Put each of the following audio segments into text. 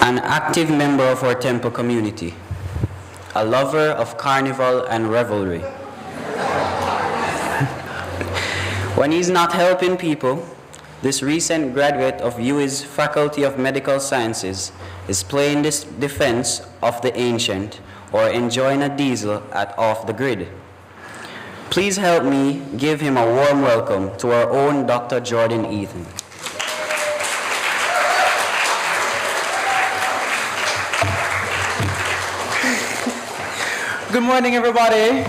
An active member of our temple community, a lover of carnival and revelry. When he's not helping people, this recent graduate of UWI's Faculty of Medical Sciences is playing this defense of the ancient or enjoying a diesel at Off the Grid. Please help me give him a warm welcome to our own Dr. Jordan Eaton. Good morning, everybody.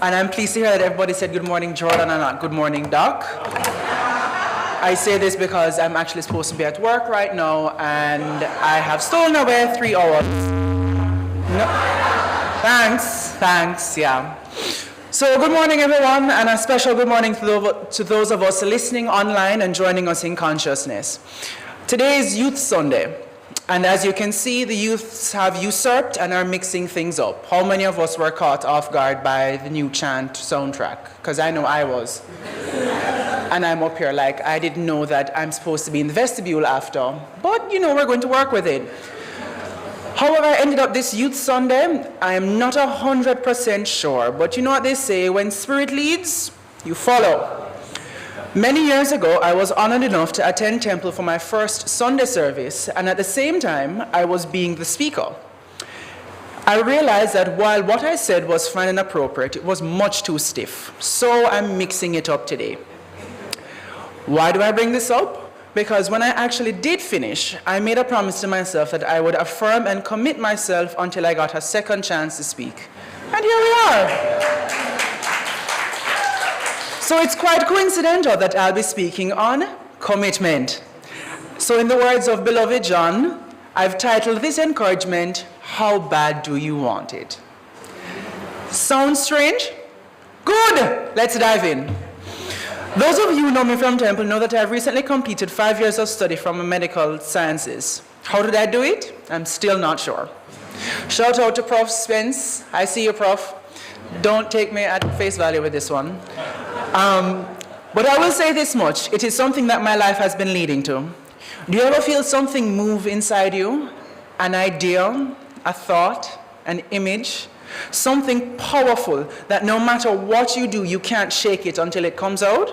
And I'm pleased to hear that everybody said good morning, Jordan, and not good morning, Doc. I say this because I'm actually supposed to be at work right now, and I have stolen away 3 hours. No. Thanks, yeah. So good morning, everyone, and a special good morning to those of us listening online and joining us in consciousness. Today is Youth Sunday. And as you can see, the youths have usurped and are mixing things up. How many of us were caught off guard by the new chant soundtrack? Because I know I was. And I'm up here like, I didn't know that I'm supposed to be in the vestibule after. But, you know, we're going to work with it. However, I ended up this Youth Sunday, I am not 100% sure. But you know what they say, when spirit leads, you follow. Many years ago, I was honored enough to attend temple for my first Sunday service, and at the same time, I was being the speaker. I realized that while what I said was fine and appropriate, it was much too stiff. So I'm mixing it up today. Why do I bring this up? Because when I actually did finish, I made a promise to myself that I would affirm and commit myself until I got a second chance to speak. And here we are. So it's quite coincidental that I'll be speaking on commitment. So in the words of beloved John, I've titled this encouragement, How Bad Do You Want It? Sounds strange? Good! Let's dive in. Those of you who know me from Temple know that I've recently completed 5 years of study from medical sciences. How did I do it? I'm still not sure. Shout out to Prof. Spence. I see you, Prof. Don't take me at face value with this one. But I will say this much, it is something that my life has been leading to. Do you ever feel something move inside you? An idea, a thought, an image, something powerful that no matter what you do, you can't shake it until it comes out?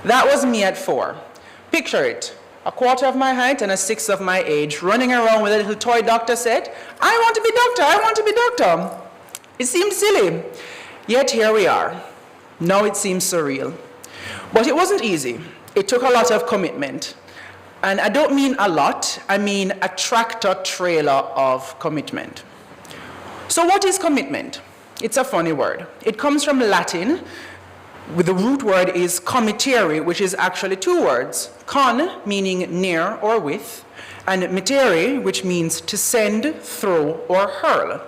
That was me at 4. Picture it, a quarter of my height and a sixth of my age, running around with a little toy doctor set. I want to be doctor, I want to be doctor. It seemed silly, yet here we are. Now it seems surreal. But it wasn't easy. It took a lot of commitment. And I don't mean a lot, I mean a tractor-trailer of commitment. So what is commitment? It's a funny word. It comes from Latin, with the root word is committere, which is actually 2 words. Con, meaning near or with, and mittere, which means to send, throw, or hurl.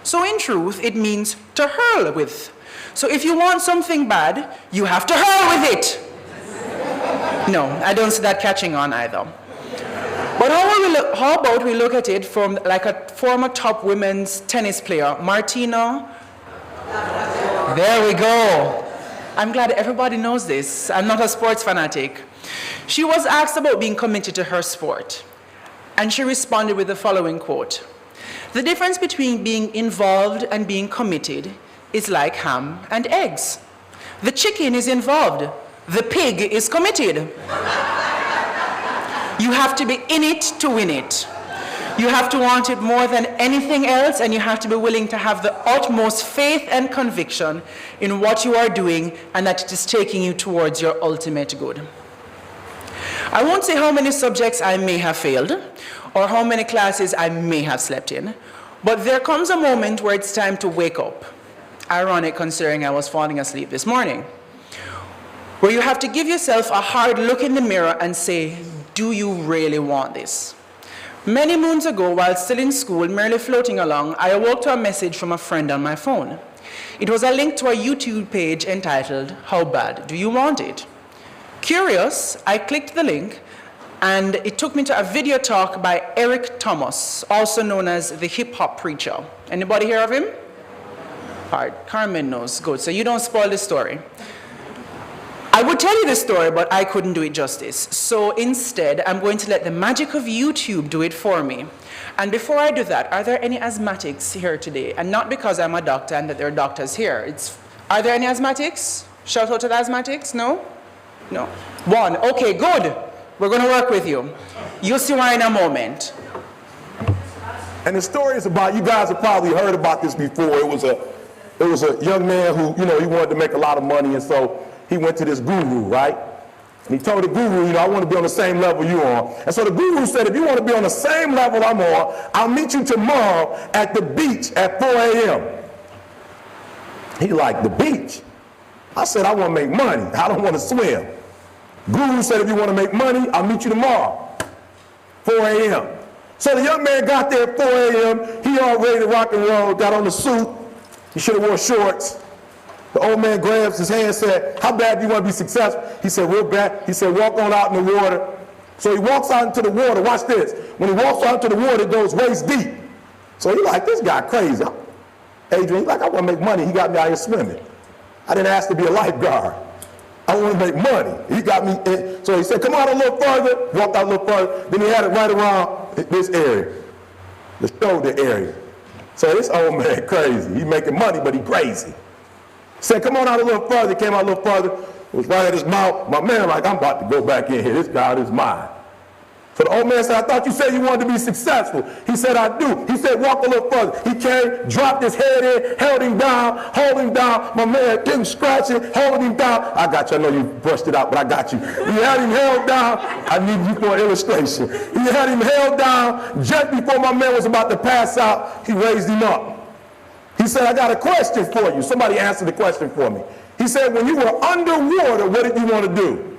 So in truth, it means to hurl with. So if you want something bad, you have to hurl with it. No, I don't see that catching on either. But how about we look at it from like a former top women's tennis player, Martina? There we go. I'm glad everybody knows this. I'm not a sports fanatic. She was asked about being committed to her sport. And she responded with the following quote. The difference between being involved and being committed is like ham and eggs. The chicken is involved. The pig is committed. You have to be in it to win it. You have to want it more than anything else, and you have to be willing to have the utmost faith and conviction in what you are doing and that it is taking you towards your ultimate good. I won't say how many subjects I may have failed or how many classes I may have slept in, but there comes a moment where it's time to wake up. Ironic considering I was falling asleep this morning. Where you have to give yourself a hard look in the mirror and say, do you really want this? Many moons ago, while still in school, merely floating along, I awoke to a message from a friend on my phone. It was a link to a YouTube page entitled, How Bad Do You Want It? Curious, I clicked the link, and it took me to a video talk by Eric Thomas, also known as the hip-hop preacher. Anybody hear of him? All right, Carmen knows. Good. So you don't spoil the story. I would tell you the story, but I couldn't do it justice. So instead, I'm going to let the magic of YouTube do it for me. And before I do that, are there any asthmatics here today? And not because I'm a doctor and that there are doctors here. Are there any asthmatics? Shout out to the asthmatics? No? No. One. Okay, good. We're going to work with you. You'll see why in a moment. And the story is about, you guys have probably heard about this before. It was a young man who, he wanted to make a lot of money, and so he went to this guru, right? And he told the guru, I want to be on the same level you're on. And so the guru said, if you want to be on the same level I'm on, I'll meet you tomorrow at the beach at 4 a.m. He like, the beach? I said, I want to make money. I don't want to swim. Guru said, if you want to make money, I'll meet you tomorrow, 4 a.m. So the young man got there at 4 a.m. He all ready to rock and roll, got on the suit. He should have worn shorts. The old man grabs his hand and said, how bad do you want to be successful? He said, real bad. He said, walk on out in the water. So he walks out into the water. Watch this. When he walks out into the water, it goes waist deep. So he like, this guy crazy. Adrian, he's like, I want to make money. He got me out here swimming. I didn't ask to be a lifeguard. I want to make money. He got me in. So he said, come out a little further. Walked out a little further. Then he had it right around this area, the shoulder area. So this old man crazy. He making money, but he crazy. Said, come on out a little further. Came out a little further. It was right at his mouth. My man like, I'm about to go back in here. This God is mine. So the old man said, I thought you said you wanted to be successful. He said, I do. He said, walk a little further. He came, dropped his head in, held him down, hold him down. My man didn't scratch it, holding him down. I got you. I know you brushed it out, but I got you. He had him held down. I need you for an illustration. He had him held down. Just before my man was about to pass out, he raised him up. He said, I got a question for you. Somebody answer the question for me. He said, when you were underwater, what did you want to do?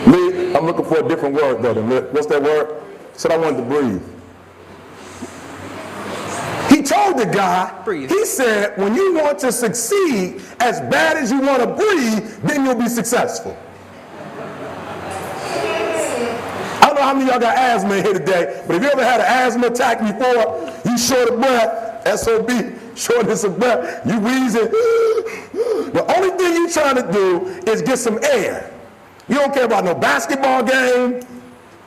Lee, I'm looking for a different word though. What's that word? He said, I wanted to breathe. He told the guy, breathe. He said, when you want to succeed as bad as you want to breathe, then you'll be successful. I don't know how many of y'all got asthma in here today, but if you ever had an asthma attack before, you short of breath, SOB, shortness of breath, you wheezing. The only thing you're trying to do is get some air. You don't care about no basketball game.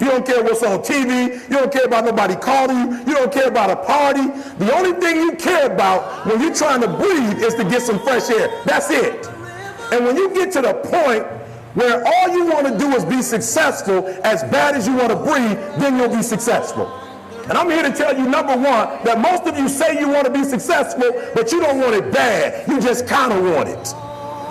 You don't care what's on TV. You don't care about nobody calling you. You don't care about a party. The only thing you care about when you're trying to breathe is to get some fresh air. That's it. And when you get to the point where all you want to do is be successful as bad as you want to breathe, then you'll be successful. And I'm here to tell you, number one, that most of you say you want to be successful, but you don't want it bad. You just kind of want it.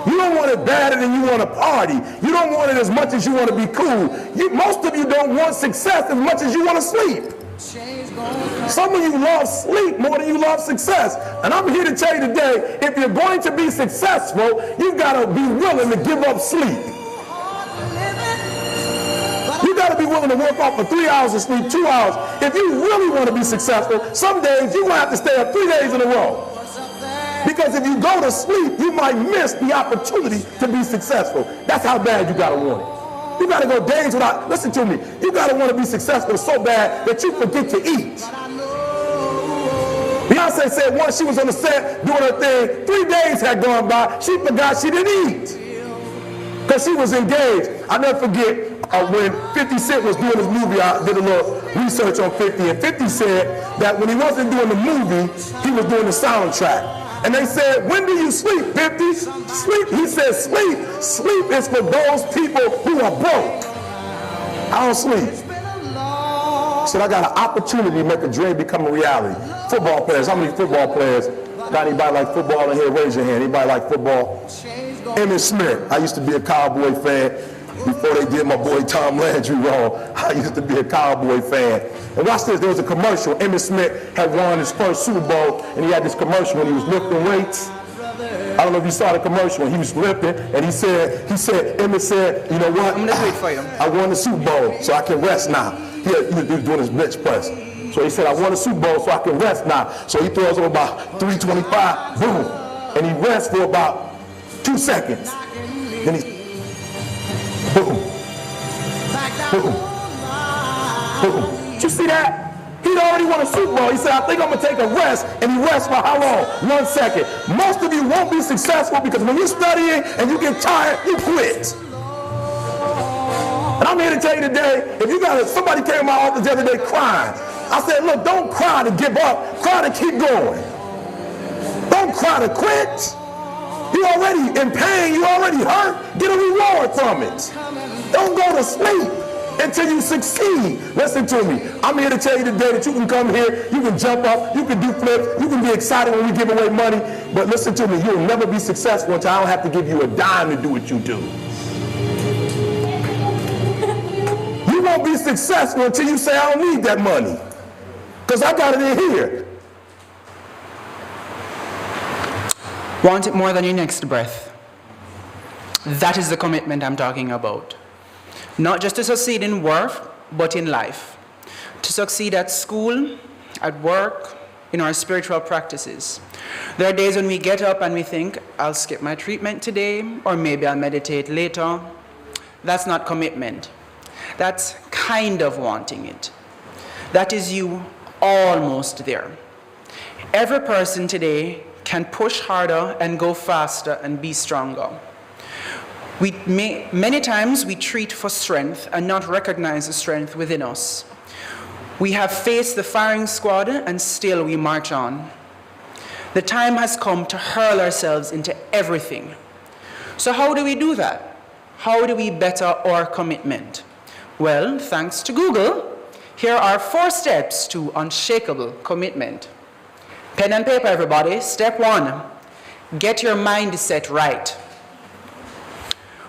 You don't want it badder than you want to party. You don't want it as much as you want to be cool. Most of you don't want success as much as you want to sleep. Some of you love sleep more than you love success. And I'm here to tell you today, if you're going to be successful, you've got to be willing to give up sleep. You got to be willing to work off for 3 hours of sleep, 2 hours. If you really want to be successful, some days you're going to have to stay up 3 days in a row. Because if you go to sleep, you might miss the opportunity to be successful. That's how bad you got to want it. You got to go days without, listen to me, you got to want to be successful so bad that you forget to eat. Beyonce said once she was on the set doing her thing, 3 days had gone by, she forgot she didn't eat. Because she was engaged. I'll never forget when 50 Cent was doing his movie, I did a little research on 50, and 50 said that when he wasn't doing the movie, he was doing the soundtrack. And they said, when do you sleep, 50? Sleep. He said, sleep. Sleep is for those people who are broke. I don't sleep. He said, I got an opportunity to make a dream become a reality. Football players, how many football players? Got anybody like football in here? Raise your hand. Anybody like football? Emmitt Smith. I used to be a Cowboy fan before they did my boy Tom Landry wrong. I used to be a Cowboy fan. And watch this, there was a commercial. Emmitt Smith had won his first Super Bowl, and he had this commercial when he was lifting weights. I don't know if you saw the commercial when he was lifting, and Emmitt said, you know what? I'm gonna wait for you. I won the Super Bowl, so I can rest now. He was doing his bench press. So he said, I won the Super Bowl, so I can rest now. So he throws over about 325, boom. And he rests for about 2 seconds. Then he, boom, boom, boom. Did you see that? He He'd already won a Super Bowl. He said, I think I'm going to take a rest. And he rests for how long? 1 second. Most of you won't be successful because when you're studying and you get tired, you quit. And I'm here to tell you today, if you got somebody came to my office the other day crying. I said, look, don't cry to give up. Cry to keep going. Don't cry to quit. You're already in pain. You're already hurt. Get a reward from it. Don't go to sleep until you succeed. Listen to me. I'm here to tell you today that you can come here, you can jump up, you can do flips, you can be excited when we give away money. But listen to me, you'll never be successful until I don't have to give you a dime to do what you do. You won't be successful until you say, I don't need that money. Because I got it in here. Want it more than your next breath. That is the commitment I'm talking about. Not just to succeed in work, but in life. To succeed at school, at work, in our spiritual practices. There are days when we get up and we think, I'll skip my treatment today, or maybe I'll meditate later. That's not commitment. That's kind of wanting it. That is you almost there. Every person today can push harder and go faster and be stronger. Many times we treat for strength and not recognize the strength within us. We have faced the firing squad and still we march on. The time has come to hurl ourselves into everything. So how do we do that? How do we better our commitment? Well, thanks to Google, here are 4 steps to unshakable commitment. Pen and paper, everybody. Step 1, get your mindset right.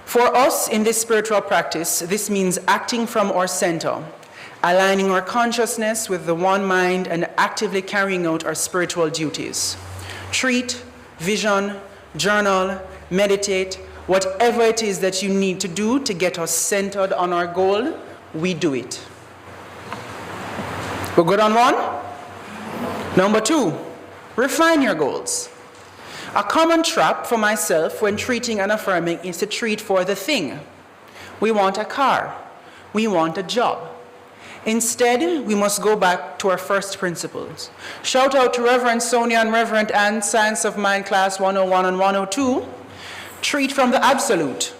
For us in this spiritual practice, this means acting from our center, aligning our consciousness with the one mind and actively carrying out our spiritual duties. Treat, vision, journal, meditate, whatever it is that you need to do to get us centered on our goal, we do it. We're good on 1? Number 2, refine your goals. A common trap for myself when treating and affirming is to treat for the thing. We want a car. We want a job. Instead, we must go back to our first principles. Shout out to Reverend Sonia and Reverend Ann, Science of Mind Class 101 and 102. Treat from the absolute.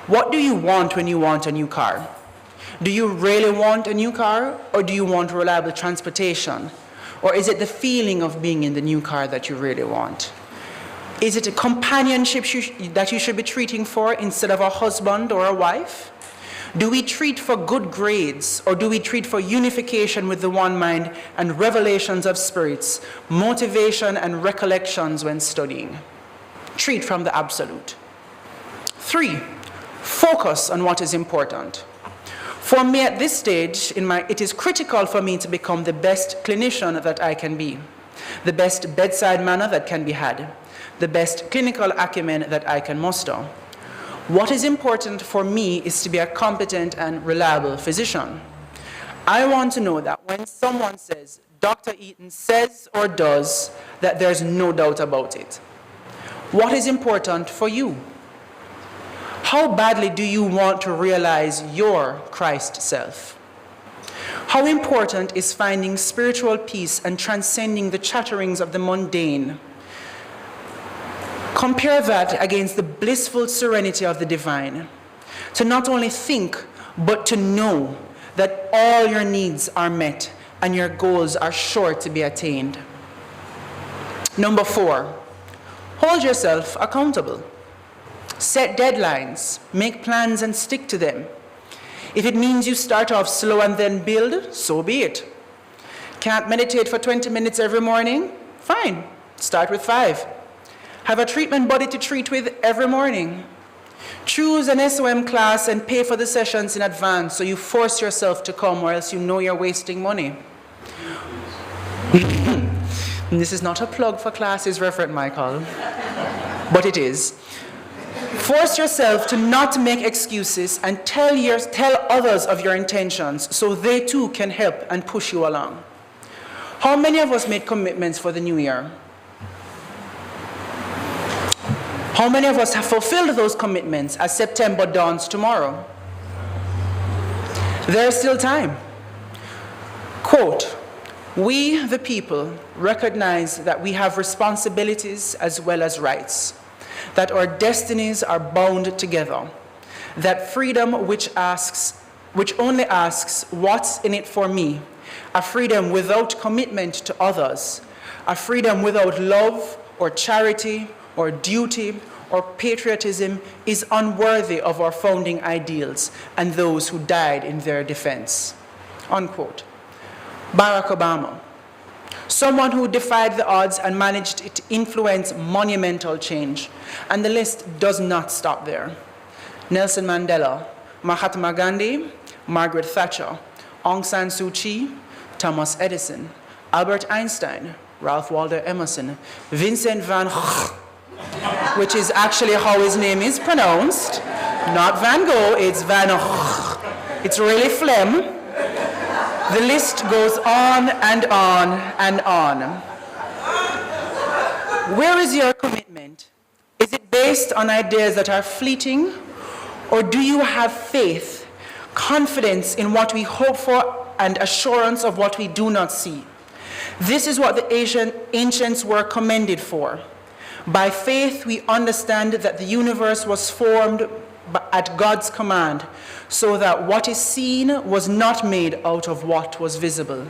What do you want when you want a new car? Do you really want a new car, or do you want reliable transportation? Or is it the feeling of being in the new car that you really want? Is it a companionship that you should be treating for instead of a husband or a wife? Do we treat for good grades, or do we treat for unification with the one mind and revelations of spirits, motivation and recollections when studying? Treat from the absolute. 3, focus on what is important. For me at this stage, it is critical for me to become the best clinician that I can be, the best bedside manner that can be had, the best clinical acumen that I can muster. What is important for me is to be a competent and reliable physician. I want to know that when someone says, Dr. Eaton says or does, that there's no doubt about it. What is important for you? How badly do you want to realize your Christ self? How important is finding spiritual peace and transcending the chatterings of the mundane? Compare that against the blissful serenity of the divine. To not only think, but to know that all your needs are met and your goals are sure to be attained. Number 4, hold yourself accountable. Set deadlines, make plans and stick to them. If it means you start off slow and then build, so be it. Can't meditate for 20 minutes every morning? Fine, start with 5. Have a treatment buddy to treat with every morning. Choose an SOM class and pay for the sessions in advance so you force yourself to come, or else you know you're wasting money. This is not a plug for classes, Reverend Michael, but it is. Force yourself to not make excuses and tell others of your intentions so they too can help and push you along. How many of us made commitments for the new year? How many of us have fulfilled those commitments as September dawns tomorrow? There's still time. Quote, We, the people, recognize that we have responsibilities as well as rights, that our destinies are bound together, that freedom which only asks, what's in it for me, a freedom without commitment to others, a freedom without love or charity or duty or patriotism is unworthy of our founding ideals and those who died in their defense. Unquote. Barack Obama, someone who defied the odds and managed to influence monumental change. And the list does not stop there. Nelson Mandela, Mahatma Gandhi, Margaret Thatcher, Aung San Suu Kyi, Thomas Edison, Albert Einstein, Ralph Waldo Emerson, Vincent van Gogh, which is actually how his name is pronounced. Not Van Gogh, it's Van Gogh. It's really phlegm. The list goes on and on and on. Where is your commitment? Is it based on ideas that are fleeting? Or do you have faith, confidence in what we hope for, and assurance of what we do not see? This is what the ancients were commended for. By faith, we understand that the universe was formed at God's command, so that what is seen was not made out of what was visible.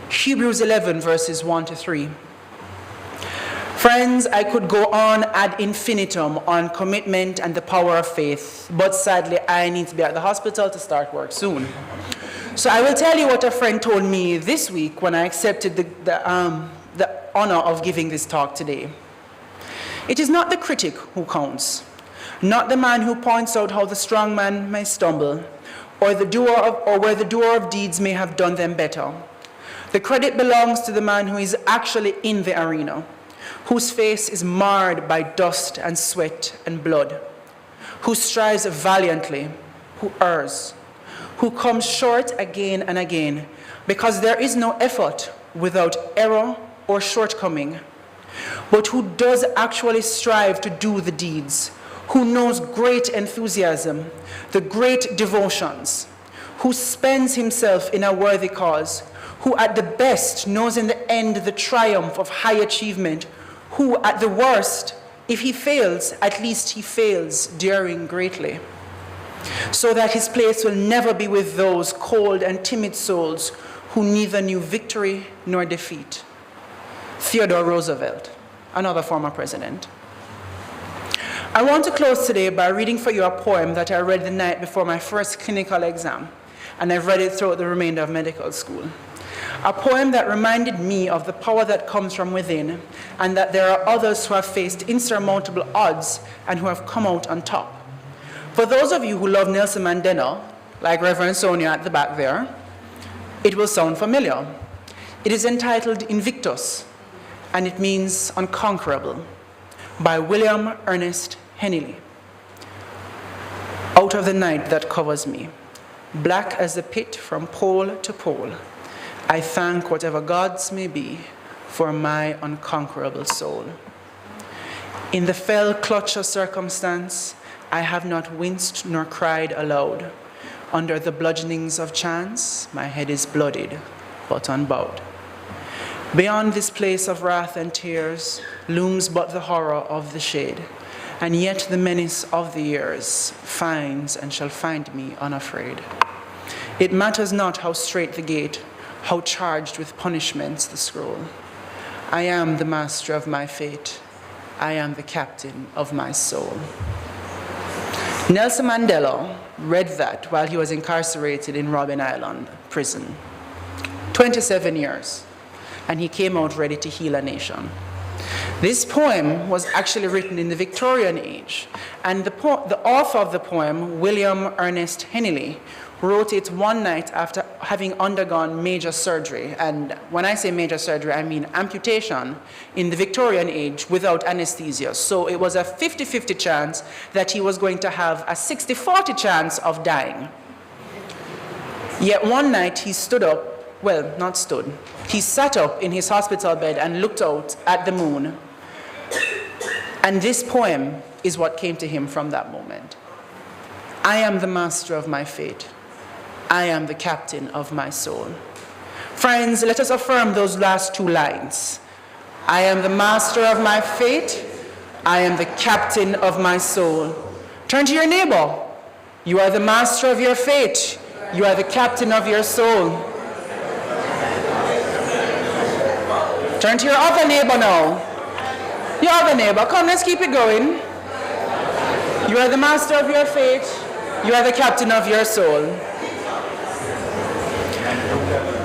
Hebrews 11, verses 1 to 3. Friends, I could go on ad infinitum on commitment and the power of faith, but sadly, I need to be at the hospital to start work soon. So I will tell you what a friend told me this week when I accepted the honor of giving this talk today. It is not the critic who counts, not the man who points out how the strong man may stumble, or where the doer of deeds may have done them better. The credit belongs to the man who is actually in the arena, whose face is marred by dust and sweat and blood, who strives valiantly, who errs, who comes short again and again, because there is no effort without error or shortcoming, but who does actually strive to do the deeds, who knows great enthusiasm, the great devotions, who spends himself in a worthy cause, who at the best knows in the end the triumph of high achievement, who at the worst, if he fails, at least he fails daring greatly, so that his place will never be with those cold and timid souls who neither knew victory nor defeat. Theodore Roosevelt, another former president. I want to close today by reading for you a poem that I read the night before my first clinical exam, and I've read it throughout the remainder of medical school. A poem that reminded me of the power that comes from within, and that there are others who have faced insurmountable odds and who have come out on top. For those of you who love Nelson Mandela, like Reverend Sonia at the back there, it will sound familiar. It is entitled Invictus, and it means unconquerable, by William Ernest Henley. Out of the night that covers me, black as the pit from pole to pole, I thank whatever gods may be for my unconquerable soul. In the fell clutch of circumstance, I have not winced nor cried aloud. Under the bludgeonings of chance, my head is bloodied, but unbowed. Beyond this place of wrath and tears looms but the horror of the shade, and yet the menace of the years finds and shall find me unafraid. It matters not how straight the gate, how charged with punishments the scroll. I am the master of my fate. I am the captain of my soul. Nelson Mandela read that while he was incarcerated in Robben Island prison. 27 years, and he came out ready to heal a nation. This poem was actually written in the Victorian age, and the author of the poem, William Ernest Henley, wrote it one night after having undergone major surgery. And when I say major surgery, I mean amputation in the Victorian age without anesthesia. So it was a 50-50 chance that he was going to have a 60-40 chance of dying. Yet one night he stood up, well, not stood, he sat up in his hospital bed and looked out at the moon. And this poem is what came to him from that moment. I am the master of my fate. I am the captain of my soul. Friends, let us affirm those last two lines. I am the master of my fate. I am the captain of my soul. Turn to your neighbor. You are the master of your fate. You are the captain of your soul. Turn to your other neighbor now. Your other neighbor. Come, let's keep it going. You are the master of your fate. You are the captain of your soul.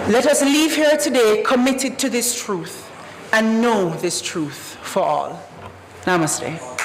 Let us leave here today committed to this truth and know this truth for all. Namaste.